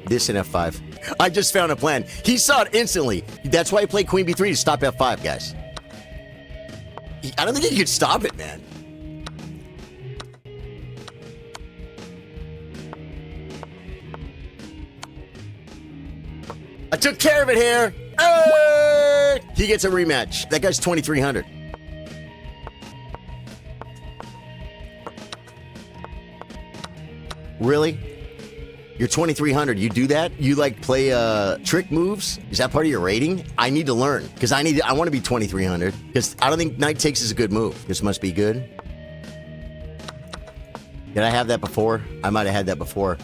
this and f5. I just found a plan. He saw it instantly. That's why he played queen b3 to stop f5, guys. I don't think he could stop it, man. I took care of it here. Hey! He gets a rematch. That guy's 2,300. Really? You're 2,300. You do that? You like play trick moves? Is that part of your rating? I need to learn because I want to be 2,300 because I don't think knight takes is a good move. This must be good. Did I have that before? I might have had that before.